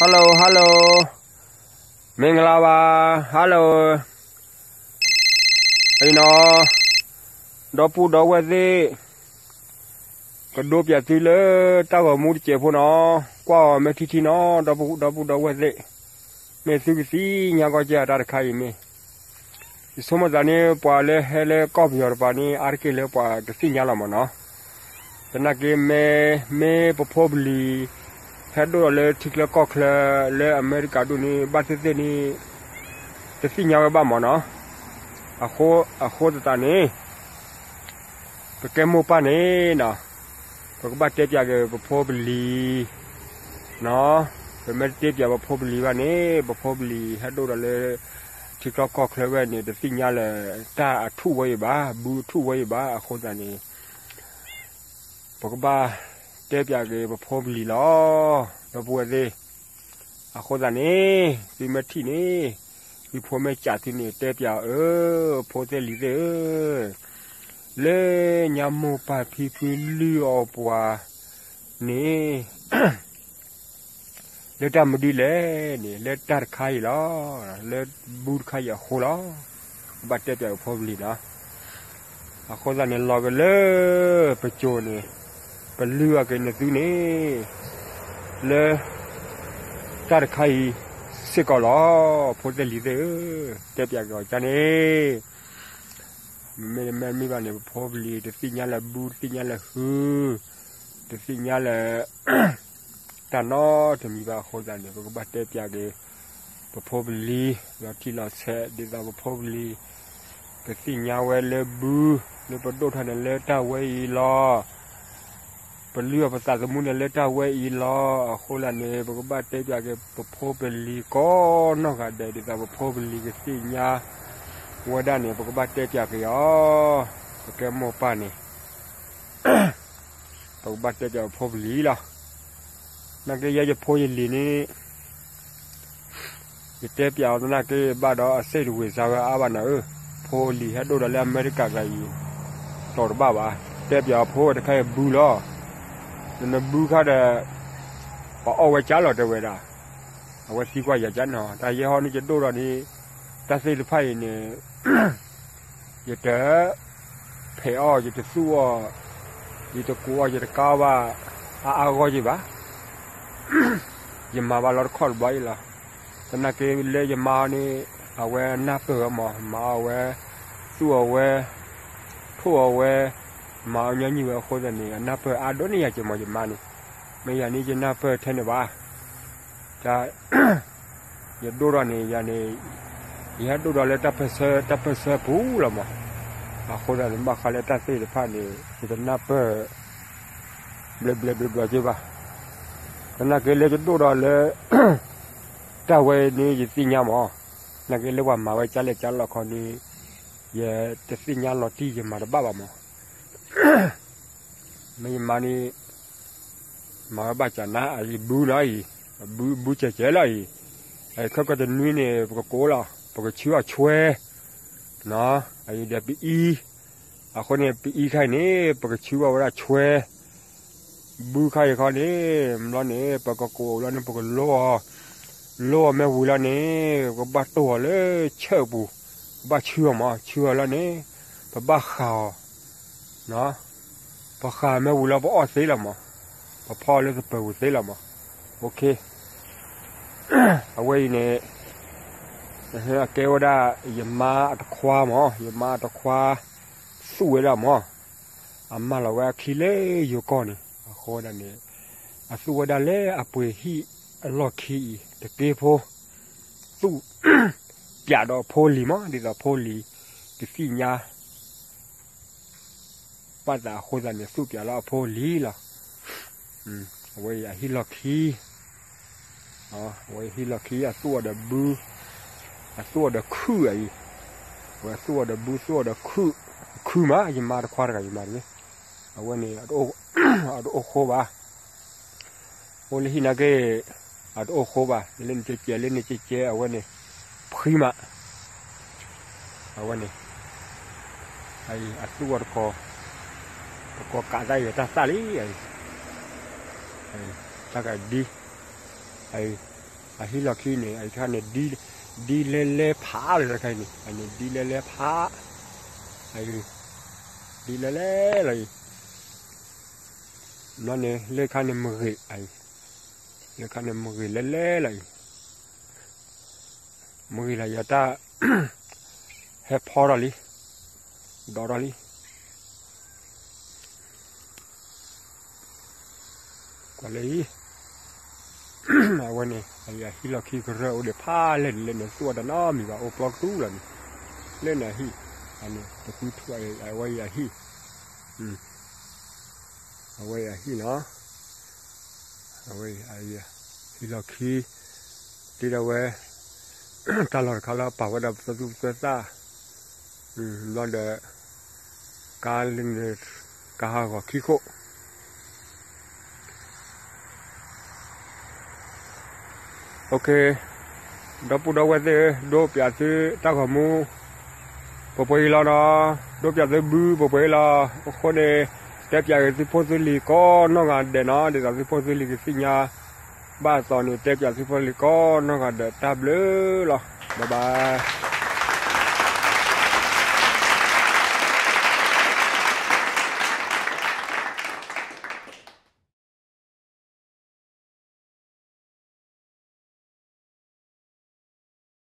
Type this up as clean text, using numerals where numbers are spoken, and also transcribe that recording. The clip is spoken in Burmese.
hello hello မင်္ဂလာပါ hello အိနော်တော့ပူတော့ဝဲသေးကဒိုပြတိလေတောက်မှုကျေဖို့နော်ကွာမထီထီနော်တော့ပူတော့ဝဲသေးမေသူစီညာကကြတာခိုင်မေဒီစမဇာနေပွာလေဟဲလေကော့ပြရပါနေအာကေလေပွာတစီညာလာမနော်တနကေမေပဖိုဘလီဟဲ့တော့လေထိကလကော့ကလေအမေရိကဒူနီဘတ်တဲ့နီတစီညာဘာမနော်အခုတနေပကဲမိုပါနေနော်ပကဘတ်တဲ့ပြကေပဖိုဘလီနော်ပမေတဲ့ပြပဖိုဘလီပါနေပဖိုဘလီဟဲ့တော့လေထိကကော့ကလေနေတစီညာလေတာအထုဝေးပါဘူးထုဝေးပါအခုတနေပကဘာတဲ့ပြကေပဖိုဘလီလောတော့ပွေသေးအခုတနေဒီမထီနေဒီဖိုမဲချာတင်တဲ့ပြဖိုတဲ့လီသေးလေညာမပါဖီဖီလီအောပွာနေလက်တမဒီလေနေလက်တခိုင်လောလက်ဘူးခိုင်ရခိုလောဘတ်တဲ့ပြဖိုဘလီနော်အခုတနေလောကလေပချိုနေပလူရကနေသူနေလေတရခိုင်စစ်ကောလောဖိုတယ်လီတဲ့တက်ပြကောချာနေမဲမိပါနေဖိုဘလီတသိညာလာဘူးသိညာလာဟူတသိညာလာတနောတမီပါခေါ်တယ်ဘကဘတ်တက်ပြကေဖိုဘလီလာတီလာဆက်ဒီသာဖိုဘလီတသိညာဝဲလေဘူးလေပဒိုထားတယ်လေတဝဲဤလောပလီယပတာကမှုနဲ့လက်တဝဲဤလောခိုလာနေဘကဘတ်တဲ့ပြကေပဖိုပလီကောနော်ကတဲ့ဒီကပဖိုပလီကစီညာဝဒနေဘကဘတ်တဲ့ပြကေယောပကဲမောပါနေဘကဘတ်တဲ့ပြဖိုပလီလားနကေရရဖိုရလီနေဒီတဲ့ပြောနာကေဘာတော့အစိတ်ဝေစားအဘနာဖိုလီဟဲ့တော့လည်းအမေရိကကယူတော်ဘာပါတဲ့ပြဖိုတခဲဘူးလောနဘူးခါတဲ့အော်ဝဲချလာတဲ့ဝဲတာအဝဲစီကွာရကြနော်ဒါရေဟောနေကျတော့တော့နေတသိလဖိုင်နေရတဲ့ဖေအော်ရတဲ့ဆူအော်ရတဲ့ကိုရတဲ့ကာဝါအာဂောကြီးပါယမဘာလောခေါ်ဘိုင်လာတနကေလေယမာနေအဝဲနာပေမာဝဲသူ့အဝဲထို့အဝဲမာညညဝခိုးတဲ့နေနာဖအာဒိုနီယာချမောဂျမာနီမေယာနီချနာဖထဲနေပါဒါရဒိုရနေယာနေရဒိုရလက်တပ်ဖဆဘူးလာမအခုဒါမခလက်တပ်သေးဖာနေဒီနာဖဘလကြပါကနကေလေဒိုရလေတဝဲနေစီညာမောနကေလေဝမာဝဲချလက်ချလောက်ခေါနီရတစီညာလော်တီရမှာဘာပါမောไม่มานี่มาบ้าจานะไอ้บูไรบูเจ๋ๆเลยไอ้เขาก็จะนุ่ยเนี่ยปกโกล่ะปกชื่อว่าช่วยเนาะไอ้เด็กปีอีคนเนี่ยปีอีใครเนี่ยปกชื่อว่าช่วยบูใครเขาเนี่ยแล้วเนี่ยปกโกแล้วเนี่ยปกล้อแม่หูแล้วเนี่ยก็บ้าตัวเลยเชื่อบูบ้าเชื่อมาเชื่อแล้วเนี่ยบ้าข่าวเนาะพอขาแม่วูเราพออดซิละมั้งพอพ่อเลิกเปิดซิละมั้งโอเคเอาไว้เนี่ยนะฮะเกวดาอย่ามาตะความั้งอย่ามาตะควาสู้ละมั้งอามาเราว่าคีเล่อยู่ก่อนนี่โคดันเนี่ยสู้ดาเล่อป่วยฮีลอกคีตะเกโพสู้ปียดอโพลีมั้งดีละโพลีที่สีญาป้าตาโคจันเนี่ยสู้เปียละโพลีล่ะไว้ฮิลอคีไว้ฮิลอคีสู้เดบูสู้เดคู่ไอ้ไว้สู้เดบูสู้เดคู่มายิมาควาร์กันยิมาเนี่ยเอาไว้เนี่ยโอโคบะโอลิฮินาเกโอโคบะเล่นเจ๊เล่นเจ๊เอาไว้เนี่ยพิมาเอาไว้เนี่ยไอ้สู้เดก็กะได้ตาตาลีไอ้ตากะดีไอ้ ฮิลาคีเนี่ยไอ้ท่านเนี่ยดีเล่ผาเลยใครนี่อันนี้ดีเล่ผาไอ้ดีเล่เลยนั่นเนี่ยเล่ข้าเนี่ยมือไอ้เล่ข้าเนี่ยมือเล่เลยมืออะไรยาตาเฮพอร์ลีดอร์ลีกว่าเลยวันนี้ไอ้ฮิลาคีก็เร็วเดี๋ยวผ้าเล่นเนี่ยส่วนน้ามีว่าโอปลอกตู้เลยเล่นอะไรอันนี้ตะคุยถ้วยไอ้ไว้เอาไว้เนาะเอาไว้ฮิลาคีที่เราไว้ตลอดเขาแล้วป่าวว่าดับสตุสตาลอนเดการเล่นกาหากขี้โคโอเคดปูดาวเตโดเปียซื้อตาขมูปปอยลานะโดเปียซื้อบูปปอยลาคนเดแต่เปียซื้อโพสิลีก็น้องกันเดนะเดี๋ยวซื้อโพสิลีก็สิญาบ้านตอนนี้แต่เปียซื้อโพสิลีก็น้องกันเดตับเลยล่ะบ๊ายบาย